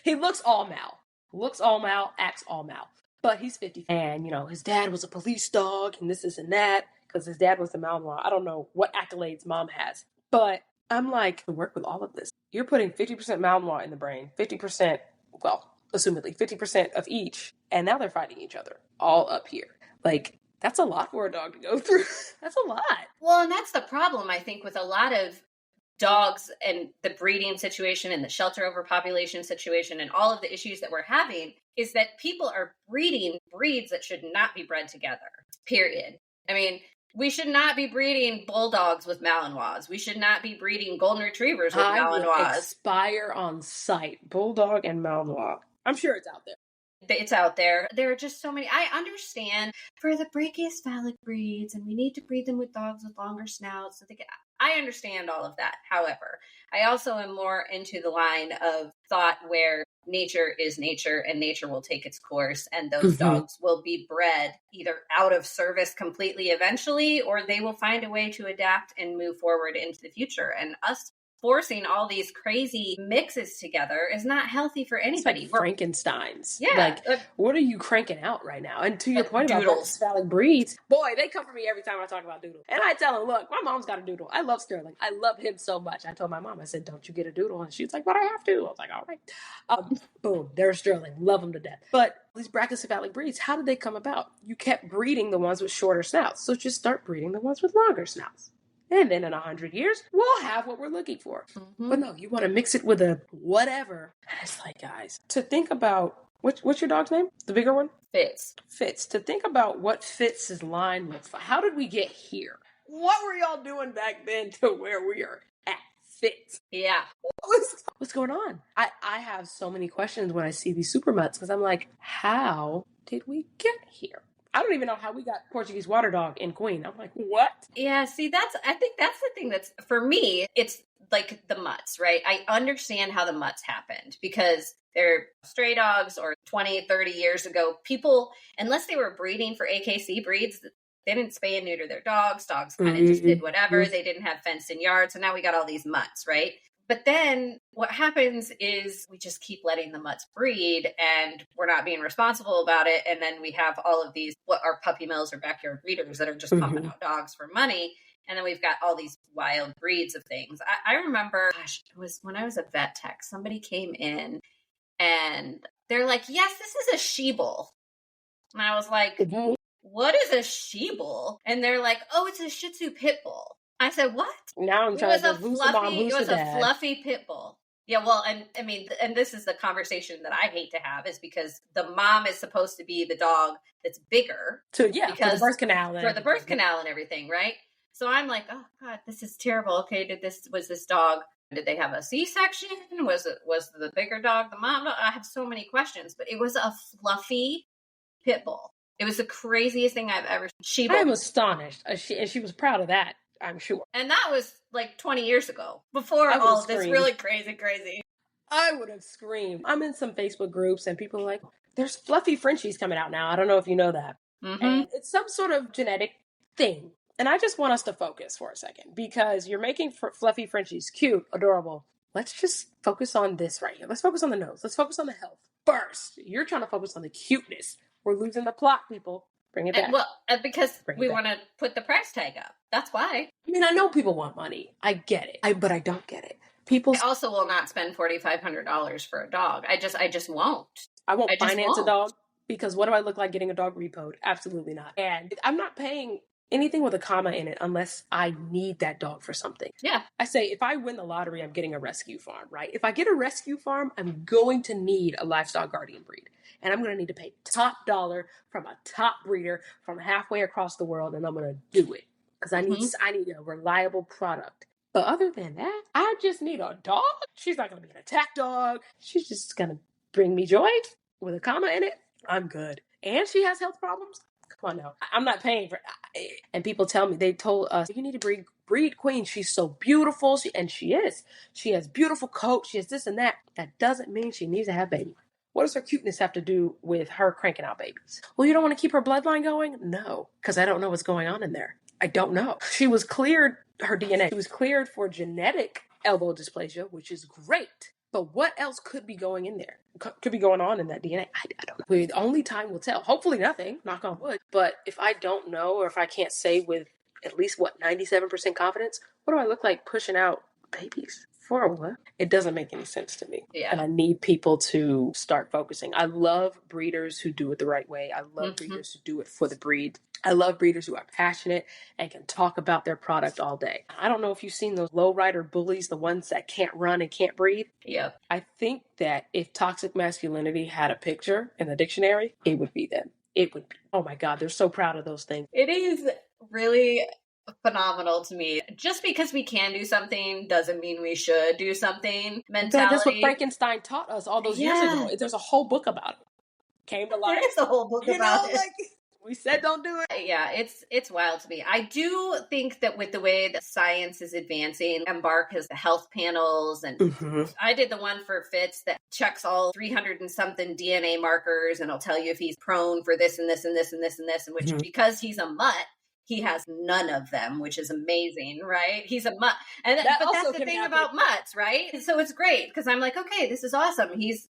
he looks all Mal. Looks all Mal, acts all Mal. But he's 50. And, his dad was a police dog and this and that because his dad was a Malinois. I don't know what accolades mom has. But I'm like, to work with all of this. You're putting 50% Malinois in the brain, 50%, assumedly 50% of each, and now they're fighting each other all up here. Like, that's a lot for a dog to go through. That's a lot. Well, and that's the problem, I think, with a lot of dogs and the breeding situation and the shelter overpopulation situation and all of the issues that we're having is that people are breeding breeds that should not be bred together, period. I mean, we should not be breeding bulldogs with Malinois. We should not be breeding golden retrievers with Malinois. I would expire on sight. Bulldog and Malinois. I'm sure it's out there. It's out there. There are just so many. I understand for the brachiocephalic breeds, and we need to breed them with dogs with longer snouts. So I understand all of that. However, I also am more into the line of thought where nature is nature and nature will take its course, and those dogs will be bred either out of service completely eventually, or they will find a way to adapt and move forward into the future. And us forcing all these crazy mixes together is not healthy for anybody. It's like Frankenstein's. Yeah. Like, what are you cranking out right now? And to your point about doodles. brachiocephalic breeds, boy, they come for me every time I talk about doodle. And I tell them, look, my mom's got a doodle. I love Sterling. I love him so much. I told my mom, I said, don't you get a doodle? And she's like, but I have to. I was like, all right. Boom, there's Sterling. Love him to death. But these brachiocephalic breeds, how did they come about? You kept breeding the ones with shorter snouts. So just start breeding the ones with longer snouts. And then in 100 years, we'll have what we're looking for. But no, you want to mix it with a whatever. And it's like, guys, to think about, what's your dog's name? The bigger one? Fitz. Fitz. To think about what Fitz's line looks like. How did we get here? What were y'all doing back then to where we are at? Fitz. Yeah. What's going on? I have so many questions when I see these super mutts because I'm like, how did we get here? I don't even know how we got Portuguese water dog in Queen. I'm like, what? Yeah, see, I think that's the thing that's, for me, it's like the mutts, right? I understand how the mutts happened because they're stray dogs or 20, 30 years ago, people, unless they were breeding for AKC breeds, they didn't spay and neuter their dogs. Dogs kind of just did whatever. They didn't have fenced in yards. So now we got all these mutts, right? But then what happens is we just keep letting the mutts breed and we're not being responsible about it. And then we have all of these, what are puppy mills or backyard breeders that are just pumping out dogs for money. And then we've got all these wild breeds of things. I remember, it was when I was a vet tech, somebody came in and they're like, yes, this is a she-bull. And I was like, what is a she-bull? And they're like, oh, it's a Shih Tzu pit bull. I said, what? Now I'm trying to It was a fluffy pit bull. Yeah, well, and I mean, and this is the conversation that I hate to have is because the mom is supposed to be the dog that's bigger. For the birth canal. For the birth canal and everything, right? So I'm like, oh God, this is terrible. Okay, was this dog, did they have a C-section? Was the bigger dog the mom? I have so many questions, but it was a fluffy pit bull. It was the craziest thing I've ever seen. I am astonished. And she was proud of that, I'm sure. And that was like 20 years ago, before all of this really crazy. I would have screamed. I'm in some Facebook groups and people are like, there's fluffy Frenchies coming out now. I don't know if you know that. And it's some sort of genetic thing. And I just want us to focus for a second because you're making fluffy Frenchies cute, adorable. Let's just focus on this right here. Let's focus on the nose. Let's focus on the health first. You're trying to focus on the cuteness. We're losing the plot, people. Bring it back. Well, because we want to put the price tag up. That's why. I mean, I know people want money. I get it. But I don't get it. People also will not spend $4,500 for a dog. I just won't. I won't finance a dog because what do I look like getting a dog repoed? Absolutely not. And I'm not paying anything with a comma in it unless I need that dog for something. Yeah. I say if I win the lottery, I'm getting a rescue farm, right? If I get a rescue farm, I'm going to need a livestock guardian breed. And I'm going to need to pay top dollar from a top breeder from halfway across the world. And I'm going to do it because I need a reliable product. But other than that, I just need a dog. She's not going to be an attack dog. She's just going to bring me joy with a comma in it. I'm good. And she has health problems. Come on now. I'm not paying for it. And people tell me, they told us, you need to breed Queen. She's so beautiful. She is. She has beautiful coat. She has this and that. That doesn't mean she needs to have babies. What does her cuteness have to do with her cranking out babies? Well, you don't want to keep her bloodline going? No, because I don't know what's going on in there. I don't know. She was cleared, her DNA. She was cleared for genetic elbow dysplasia, which is great. But what else could be going in there? Could be going on in that DNA? I don't know. Only time will tell. Hopefully nothing, knock on wood. But if I don't know, or if I can't say with at least, 97% confidence, what do I look like pushing out babies? For what? It doesn't make any sense to me. Yeah. And I need people to start focusing. I love breeders who do it the right way. I love breeders who do it for the breed. I love breeders who are passionate and can talk about their product all day. I don't know if you've seen those lowrider bullies, the ones that can't run and can't breathe. Yep. I think that if toxic masculinity had a picture in the dictionary, it would be them. It would be, oh my God, they're so proud of those things. It is really phenomenal to me. Just because we can do something doesn't mean we should do something mentality. That's what Frankenstein taught us all those years ago. There's a whole book about it. Came to life. There is a whole book about it. Like, we said don't do it. Yeah, it's wild to me. I do think that with the way that science is advancing, Embark has the health panels, and I did the one for Fitz that checks all 300 and something DNA markers, and it'll tell you if he's prone for this and this and this and this and this, and which because he's a mutt, he has none of them, which is amazing, right? He's a mutt. But that's the thing about mutts, right? So it's great because I'm like, okay, this is awesome. He's,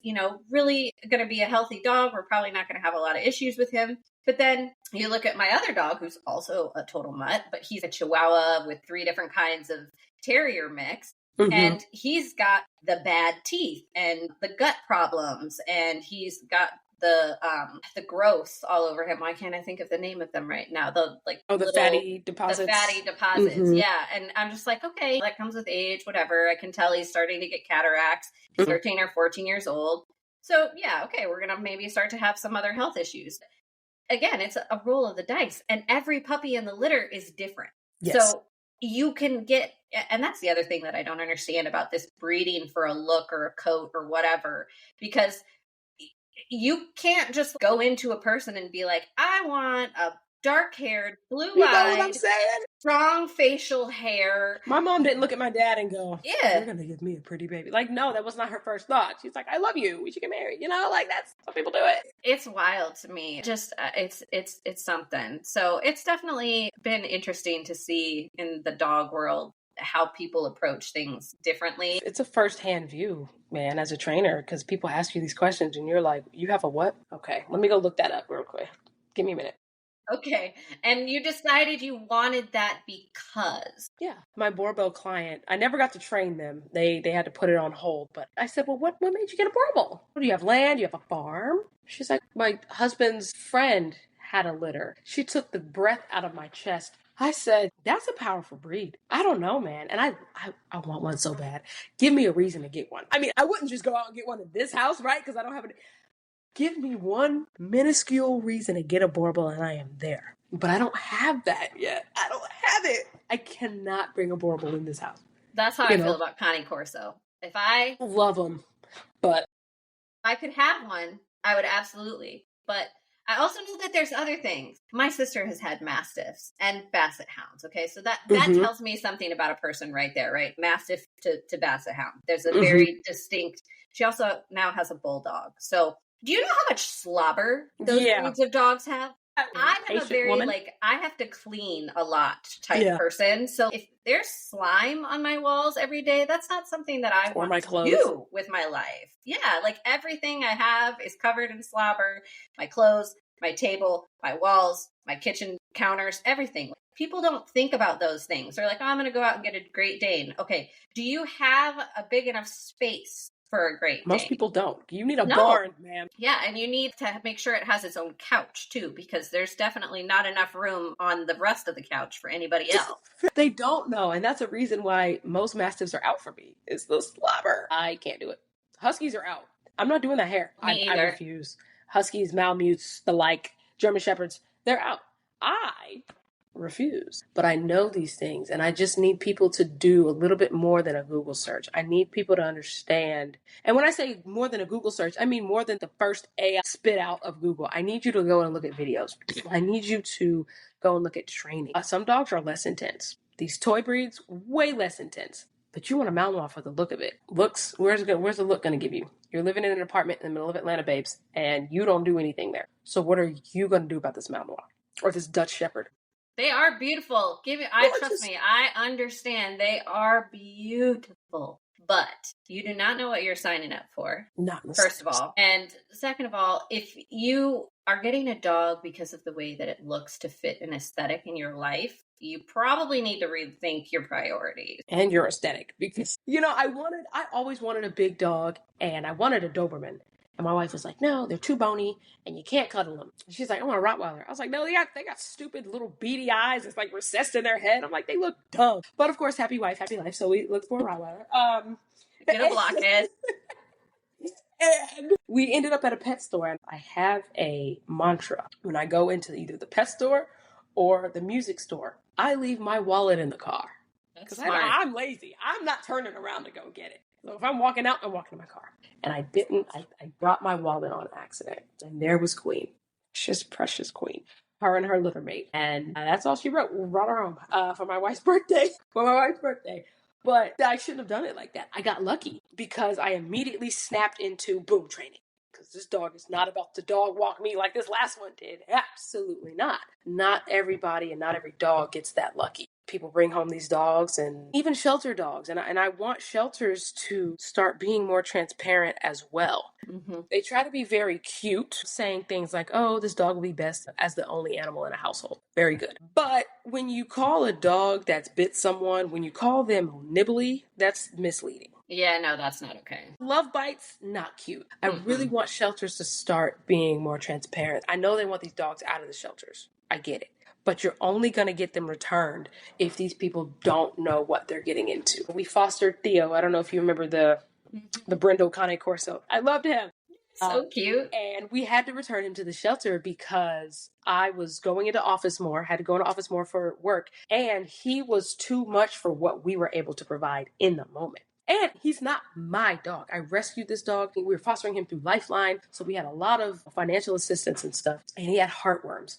really going to be a healthy dog. We're probably not going to have a lot of issues with him. But then you look at my other dog, who's also a total mutt, but he's a Chihuahua with 3 different kinds of terrier mix. And he's got the bad teeth and the gut problems, and he's got the growth all over him. Why can't I think of the name of them right now? The fatty deposits. The fatty deposits, yeah. And I'm just like, okay, that comes with age, whatever. I can tell he's starting to get cataracts. He's 13 or 14 years old. So yeah, okay, we're gonna maybe start to have some other health issues. Again, it's a roll of the dice, and every puppy in the litter is different. Yes. So you can get, and that's the other thing that I don't understand about this breeding for a look or a coat or whatever, because you can't just go into a person and be like, I want a dark-haired, blue-eyed, you know what I'm saying? Strong facial hair. My mom didn't look at my dad and go, yeah, you're going to give me a pretty baby. Like, no, that was not her first thought. She's like, I love you. We should get married. That's how people do it. It's wild to me. Just, it's something. So it's definitely been interesting to see in the dog world how people approach things differently. It's a firsthand view, man, as a trainer, because people ask you these questions and you're like, you have a what? Okay, let me go look that up real quick. Give me a minute. Okay. And you decided you wanted that because? Yeah. My Borbell client, I never got to train them. They had to put it on hold. But I said, well, what made you get a Borbell? Do you have land? Do you have a farm? She's like, my husband's friend had a litter. She took the breath out of my chest. I said, that's a powerful breed. I don't know, man. And I want one so bad. Give me a reason to get one. I mean, I wouldn't just go out and get one in this house, right? Because I don't have it. Give me one minuscule reason to get a Borbell and I am there. But I don't have that yet. I don't have it. I cannot bring a Borbell in this house. That's how I feel about Connie Corso. If I love them, but if I could have one, I would absolutely. But I also know that there's other things. My sister has had Mastiffs and Basset Hounds. Okay, so that tells me something about a person right there, right? Mastiff to Basset Hound. There's a very distinct. She also now has a Bulldog. So do you know how much slobber those breeds of dogs have? I'm a very, woman. I have to clean a lot type person. So if there's slime on my walls every day, that's not something that I want to do with my life. Yeah, everything I have is covered in slobber. My clothes, my table, my walls, my kitchen counters, everything. People don't think about those things. They're like, oh, I'm going to go out and get a Great Dane. Okay, do you have a big enough space for a Great Dane? Most people don't. You need a barn, man. Yeah, and you need to make sure it has its own couch, too, because there's definitely not enough room on the rest of the couch for anybody else. They don't know, and that's a reason why most Mastiffs are out for me, is the slobber. I can't do it. Huskies are out. I'm not doing that hair. I refuse. Huskies, Malamutes, German Shepherds, they're out. I refuse. But I know these things, and I just need people to do a little bit more than a Google search. I need people to understand. And when I say more than a Google search, I mean more than the first AI spit out of Google. I need you to go and look at videos. I need you to go and look at training. Some dogs are less intense. These toy breeds, way less intense. But you want a Malinois for the look of it. Looks, where's the look going to give you? You're living in an apartment in the middle of Atlanta, babes, and you don't do anything there. So what are you going to do about this Malinois or this Dutch Shepherd? They are beautiful. Trust me, I understand. They are beautiful. But you do not know what you're signing up for. First of all. And second of all, if you are getting a dog because of the way that it looks to fit an aesthetic in your life, you probably need to rethink your priorities. And your aesthetic. Because, I always wanted a big dog, and I wanted a Doberman. And my wife was like, no, they're too bony, and you can't cuddle them. She's like, I want a Rottweiler. I was like, no, they got stupid little beady eyes. It's like recessed in their head. I'm like, they look dumb. But of course, happy wife, happy life. So we looked for a Rottweiler. Get a blockhead. And we ended up at a pet store, and I have a mantra. When I go into either the pet store or the music store, I leave my wallet in the car. Because I'm lazy. I'm not turning around to go get it. So if I'm walking out, I'm walking to my car. And I didn't. I dropped my wallet on accident. And there was Queen. Precious Queen. Her and her litter mate. And that's all she wrote. We brought her home for my wife's birthday. But I shouldn't have done it like that. I got lucky because I immediately snapped into boom training. Because this dog is not about to dog walk me like this last one did. Absolutely not. Not everybody and not every dog gets that lucky. People bring home these dogs, and even shelter dogs. And I want shelters to start being more transparent as well. Mm-hmm. They try to be very cute, saying things like, oh, this dog will be best as the only animal in a household. Very good. But when you call a dog that's bit someone, when you call them nibbly, that's misleading. Yeah, no, that's not okay. Love bites, not cute. I really want shelters to start being more transparent. I know they want these dogs out of the shelters. I get it. But you're only going to get them returned if these people don't know what they're getting into. We fostered Theo. I don't know if you remember the Brindle Cane Corso. I loved him. So cute. And we had to return him to the shelter because I was going into office more, had to go into office more for work. And he was too much for what we were able to provide in the moment. And he's not my dog. I rescued this dog. We were fostering him through Lifeline. So we had a lot of financial assistance and stuff. And he had heartworms,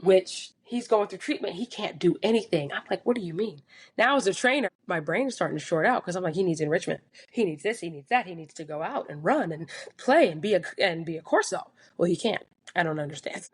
which he's going through treatment. He can't do anything. I'm like, what do you mean? Now as a trainer, my brain is starting to short out because I'm like, he needs enrichment. He needs this. He needs that. He needs to go out and run and play and be a corso. Well, he can't. I don't understand.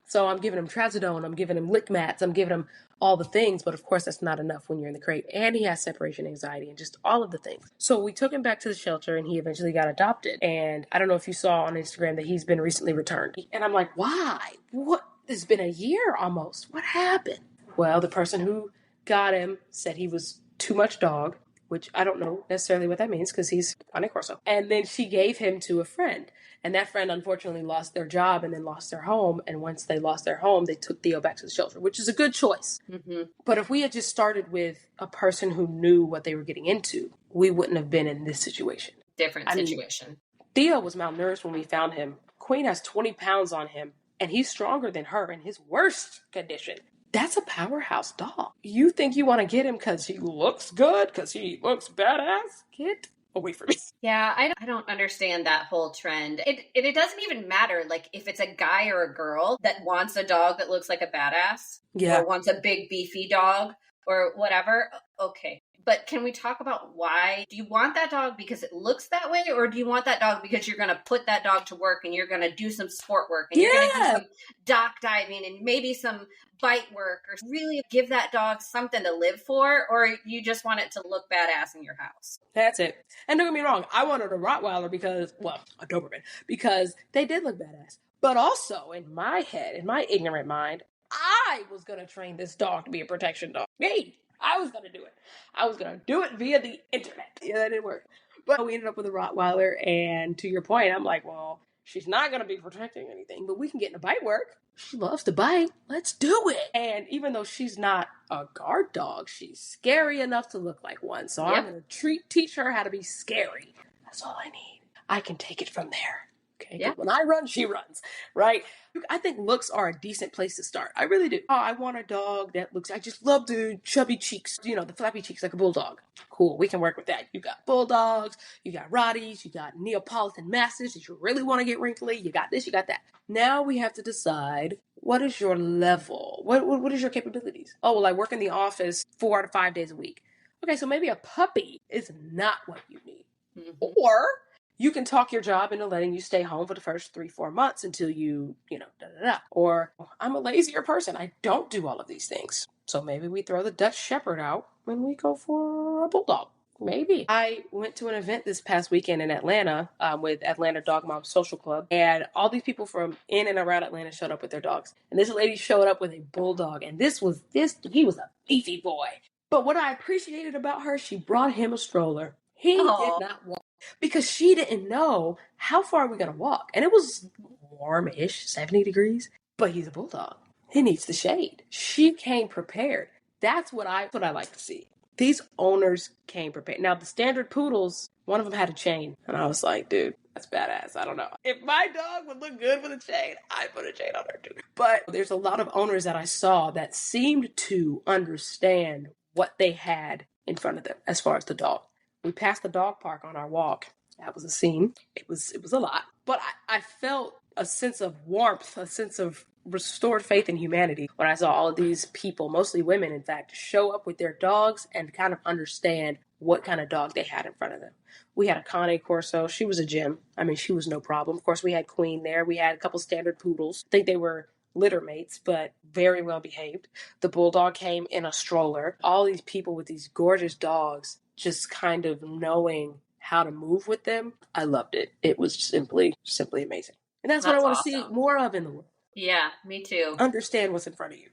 So I'm giving him trazodone. I'm giving him lick mats. I'm giving him all the things. But of course, that's not enough when you're in the crate. And he has separation anxiety and just all of the things. So we took him back to the shelter and he eventually got adopted. And I don't know if you saw on Instagram that he's been recently returned. And I'm like, why? What? It's been a year almost. What happened? Well, the person who got him said he was too much dog, which I don't know necessarily what that means because he's Cane Corso. And then she gave him to a friend. And that friend unfortunately lost their job and then lost their home. And once they lost their home, they took Theo back to the shelter, which is a good choice. Mm-hmm. But if we had just started with a person who knew what they were getting into, we wouldn't have been in this situation. Different situation. Theo was malnourished when we found him. Queen has 20 pounds on him, and he's stronger than her in his worst condition. That's a powerhouse dog. You think you want to get him because he looks good, because he looks badass? Get away from me. Yeah, I don't understand that whole trend. It doesn't even matter, like, if it's a guy or a girl that wants a dog that looks like a badass, or wants a big beefy dog, or whatever, okay. But can we talk about why? Do you want that dog because it looks that way? Or do you want that dog because you're going to put that dog to work and you're going to do some sport work and you're going to do some dock diving and maybe some bite work or really give that dog something to live for? Or you just want it to look badass in your house? That's it. And don't get me wrong, I wanted a Rottweiler a Doberman, because they did look badass. But also in my head, in my ignorant mind, I was going to train this dog to be a protection dog. Me. I was going to do it. I was going to do it via the internet. Yeah, that didn't work. But we ended up with a Rottweiler, and to your point, I'm like, well, she's not going to be protecting anything, but we can get in a bite work. She loves to bite. Let's do it. And even though she's not a guard dog, she's scary enough to look like one. So I'm going to teach her how to be scary. That's all I need. I can take it from there. Okay. Yeah. When I run, she runs, right? I think looks are a decent place to start. I really do. Oh, I want a dog that looks, I just love the chubby cheeks, the flappy cheeks like a bulldog. Cool. We can work with that. You got bulldogs, you got Rotties, you got Neapolitan Mastiffs. If you really want to get wrinkly, you got this, you got that. Now we have to decide, what is your level? What is your capabilities? Oh, well, I work in the office 4 to 5 days a week. Okay, so maybe a puppy is not what you need. Mm-hmm. Or you can talk your job into letting you stay home for the first 3-4 months until you Or I'm a lazier person. I don't do all of these things. So maybe we throw the Dutch Shepherd out when we go for a bulldog. Maybe. I went to an event this past weekend in Atlanta with Atlanta Dog Mom Social Club, and all these people from in and around Atlanta showed up with their dogs. And this lady showed up with a bulldog, and he was a beefy boy. But what I appreciated about her, she brought him a stroller. He did not walk because she didn't know how far we're going to walk. And it was warm-ish, 70 degrees, but he's a bulldog. He needs the shade. She came prepared. That's what I like to see. These owners came prepared. Now, the standard poodles, one of them had a chain. And I was like, dude, that's badass. I don't know. If my dog would look good with a chain, I'd put a chain on her too. But there's a lot of owners that I saw that seemed to understand what they had in front of them as far as the dog. We passed the dog park on our walk. That was a scene. It was a lot. But I felt a sense of warmth, a sense of restored faith in humanity when I saw all of these people, mostly women in fact, show up with their dogs and kind of understand what kind of dog they had in front of them. We had a Cane Corso. She was a gem. I mean, she was no problem. Of course, we had Queen there. We had a couple standard poodles. I think they were litter mates, but very well behaved. The bulldog came in a stroller. All these people with these gorgeous dogs, just kind of knowing how to move with them. I loved it. It was simply amazing. And that's what I want to see more of in the world. Yeah, me too. Understand what's in front of you.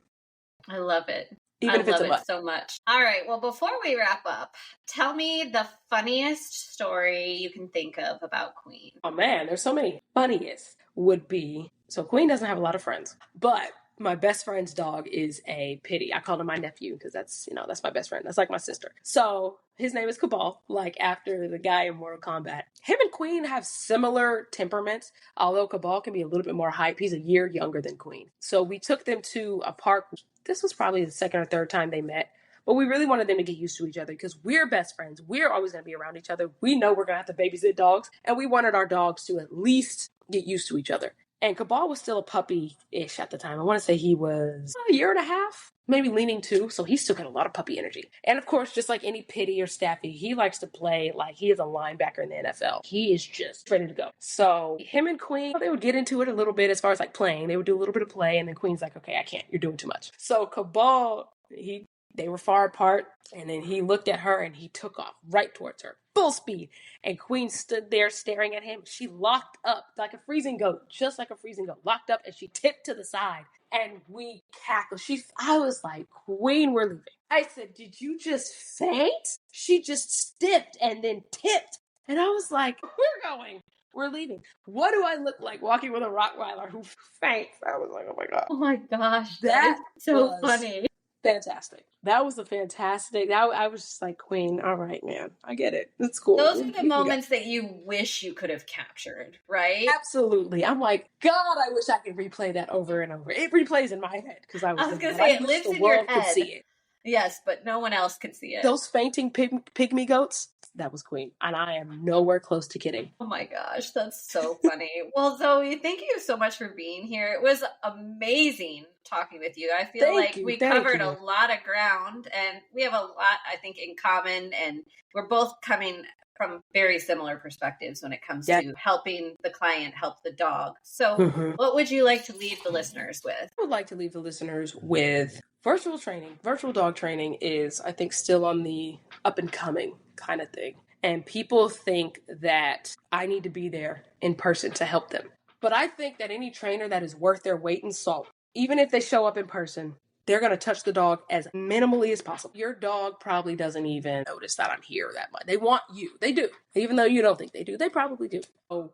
I love it. Even if it's a mutt. So much. All right. Well, before we wrap up, tell me the funniest story you can think of about Queen. Oh man, there's so many. Funniest would be, so Queen doesn't have a lot of friends, but my best friend's dog is a pitty. I call him my nephew because that's my best friend. That's like my sister. So his name is Cabal, like after the guy in Mortal Kombat. Him and Queen have similar temperaments, although Cabal can be a little bit more hype. He's a year younger than Queen. So we took them to a park. This was probably the second or third time they met. But we really wanted them to get used to each other because we're best friends. We're always going to be around each other. We know we're going to have to babysit dogs. And we wanted our dogs to at least get used to each other. And Cabal was still a puppy-ish at the time. I want to say he was a year and a half, maybe leaning 2. So he still got a lot of puppy energy. And of course, just like any pitty or staffy, he likes to play like he is a linebacker in the NFL. He is just ready to go. So him and Queen, they would get into it a little bit as far as like playing. They would do a little bit of play. And then Queen's like, okay, I can't. You're doing too much. So Cabal, they were far apart. And then he looked at her and he took off right towards her. Full speed. And Queen stood there staring at him. She locked up like a freezing goat, just like a freezing goat, locked up, and she tipped to the side. And we cackled. I was like, Queen, we're leaving. I said, did you just faint? She just stiffed and then tipped. And I was like, we're going. We're leaving. What do I look like walking with a Rottweiler who faints? I was like, oh my God. Oh my gosh. That is so funny. Fantastic. That was fantastic. I was just like, Queen, all right, man. I get it. It's cool. Those are the moments that you wish you could have captured, right? Absolutely. I'm like, God, I wish I could replay that over and over. It replays in my head because I was going to say, it lives in your head. Could see it. Yes, but no one else could see it. Those fainting pygmy goats, that was Queen. And I am nowhere close to kidding. Oh my gosh, that's so funny. Well, Zoe, thank you so much for being here. It was amazing talking with you. I feel like we covered a lot of ground and we have a lot, I think, in common. And we're both coming from very similar perspectives when it comes to helping the client help the dog. So what would you like to leave the listeners with? I would like to leave the listeners with virtual training. Virtual dog training is, I think, still on the up and coming kind of thing. And people think that I need to be there in person to help them. But I think that any trainer that is worth their weight in salt, even if they show up in person, they're going to touch the dog as minimally as possible. Your dog probably doesn't even notice that I'm here that much. They want you. They do. Even though you don't think they do, they probably do. So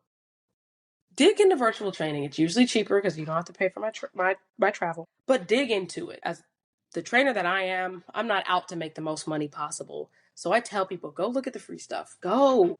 dig into virtual training. It's usually cheaper because you don't have to pay for my travel. But dig into it. As the trainer that I am, I'm not out to make the most money possible. So I tell people, go look at the free stuff. Go.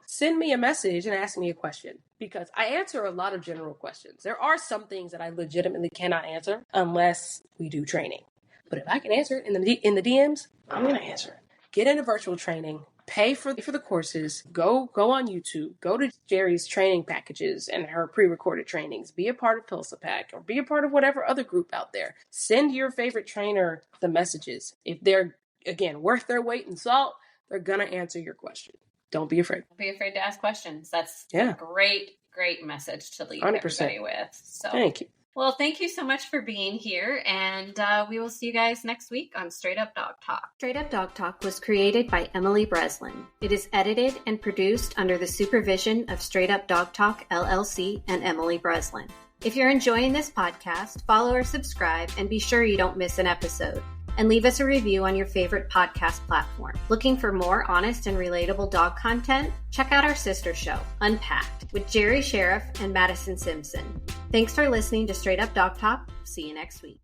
Send me a message and ask me a question. Because I answer a lot of general questions. There are some things that I legitimately cannot answer unless we do training. But if I can answer it in the DMs, I'm going to answer it. Get into virtual training. Pay for the courses. Go on YouTube. Go to Jerry's training packages and her pre-recorded trainings. Be a part of PilsaPack or be a part of whatever other group out there. Send your favorite trainer the messages. If they're, again, worth their weight in salt, they're going to answer your question. Don't be afraid. Don't be afraid to ask questions. That's a great message to leave 100%. everybody with. So thank you. Well, thank you so much for being here, and we will see you guys next week on Straight Up Dog Talk. Straight Up Dog Talk was created by Emily Breslin. It is edited and produced under the supervision of Straight Up Dog Talk, LLC, and Emily Breslin. If you're enjoying this podcast, follow or subscribe, and be sure you don't miss an episode. And leave us a review on your favorite podcast platform. Looking for more honest and relatable dog content? Check out our sister show, Unpacked, with Jerry Sheriff and Madison Simpson. Thanks for listening to Straight Up Dog Talk. See you next week.